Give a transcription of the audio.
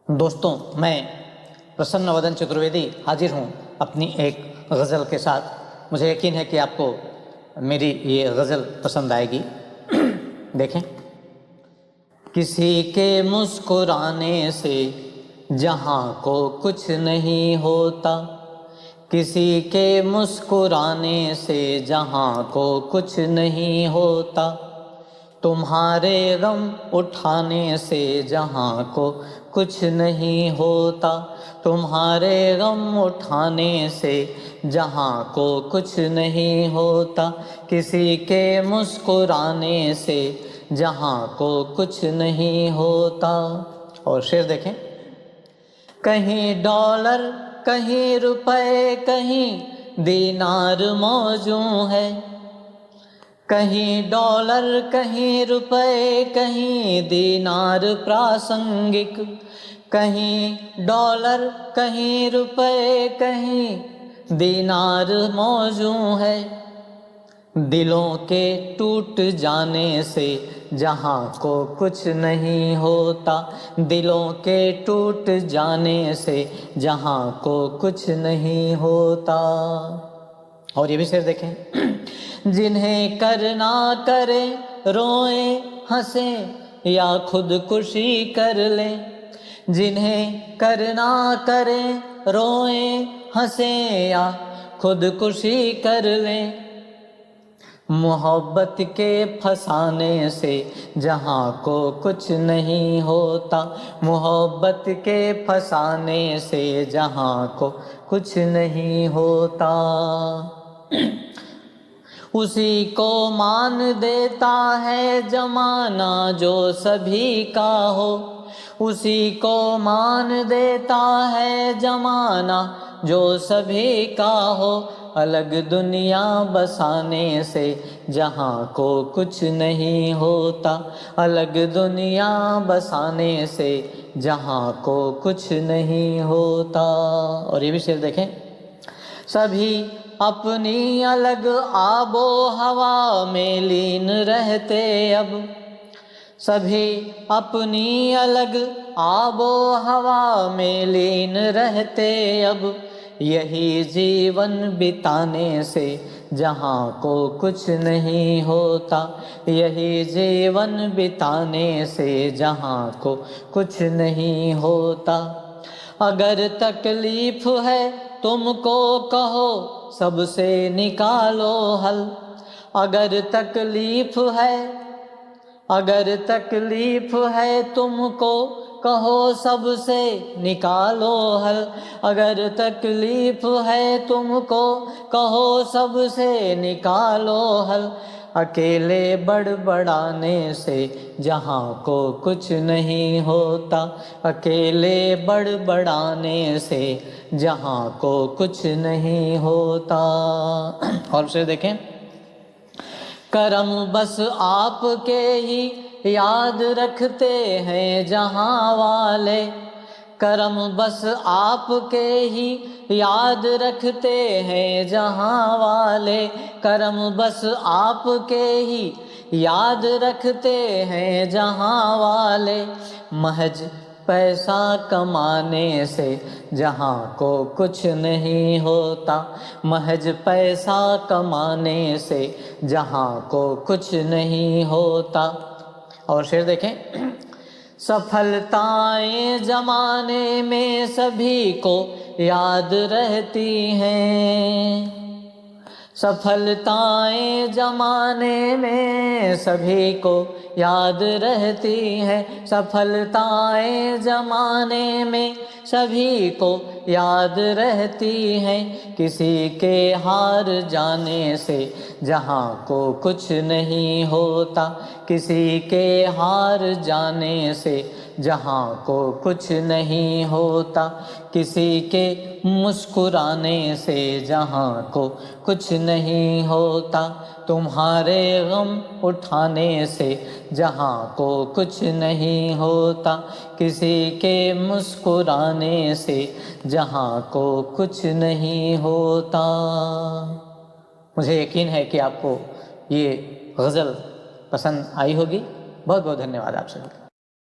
दोस्तों, मैं प्रसन्न वदन चतुर्वेदी हाजिर हूँ अपनी एक गज़ल के साथ। मुझे यकीन है कि आपको मेरी ये गज़ल पसंद आएगी। देखें। किसी के मुस्कुराने से जहाँ को कुछ नहीं होता, किसी के मुस्कुराने से जहाँ को कुछ नहीं होता, तुम्हारे गम उठाने से जहाँ को कुछ नहीं होता, तुम्हारे गम उठाने से जहाँ को कुछ नहीं होता, किसी के मुस्कुराने से जहाँ को कुछ नहीं होता। और शेर देखें। कहीं डॉलर, कहीं रुपए, कहीं दीनार मौजूद है, कहीं डॉलर, कहीं रुपए, कहीं दीनार प्रासंगिक, कहीं डॉलर, कहीं रुपए, कहीं दीनार मौजूद है। दिलों के टूट जाने से जहाँ को कुछ नहीं होता, दिलों के टूट जाने से जहाँ को कुछ नहीं होता। और ये भी शेर देखें। जिन्हें करना करे रोए हंसे या खुदकुशी कर ले, जिन्हें करना करे रोए हंसे या खुदकुशी कर ले, मोहब्बत के फसाने से जहाँ को कुछ नहीं होता, मोहब्बत के फसाने से जहाँ को कुछ नहीं होता। उसी को मान देता है जमाना जो सभी का हो, उसी को मान देता है जमाना जो सभी का हो। अलग दुनिया बसाने से जहाँ को कुछ नहीं होता, अलग दुनिया बसाने से जहाँ को कुछ नहीं होता। और ये भी शेर देखें। सभी अपनी अलग आबो हवा में लीन रहते अब, सभी अपनी अलग आबो हवा में लीन रहते अब। यही जीवन बिताने से जहाँ को कुछ नहीं होता, यही जीवन बिताने से जहाँ को कुछ नहीं होता। अगर तकलीफ है तुमको कहो सबसे निकालो हल, अगर तकलीफ है, अगर तकलीफ है तुमको कहो सबसे निकालो हल, अगर तकलीफ है तुमको कहो सबसे निकालो हल। अकेले बड़बड़ाने से जहाँ को कुछ नहीं होता, अकेले बड़बड़ाने से जहाँ को कुछ नहीं होता। और से देखें। करम बस आपके ही याद रखते हैं जहाँ वाले, करम बस आपके ही याद रखते हैं जहाँ वाले, करम बस आपके ही याद रखते हैं जहाँ वाले। महज पैसा कमाने से जहाँ को कुछ नहीं होता, महज पैसा कमाने से जहाँ को कुछ नहीं होता। और शेर देखें। सफलताएं जमाने में सभी को याद रहती हैं, सफलताएं जमाने में सभी को याद रहती हैं, सफलताएं जमाने में सभी को याद रहती हैं। किसी के हार जाने से जहाँ को कुछ नहीं होता, किसी के हार जाने से जहाँ को कुछ नहीं होता, किसी के मुस्कुराने से जहाँ को कुछ नहीं होता, तुम्हारे गम उठाने से जहाँ को कुछ नहीं होता, किसी के मुस्कुराने से जहाँ को कुछ नहीं होता। मुझे यकीन है कि आपको ये गज़ल पसंद आई होगी। बहुत बहुत धन्यवाद आप सभी का।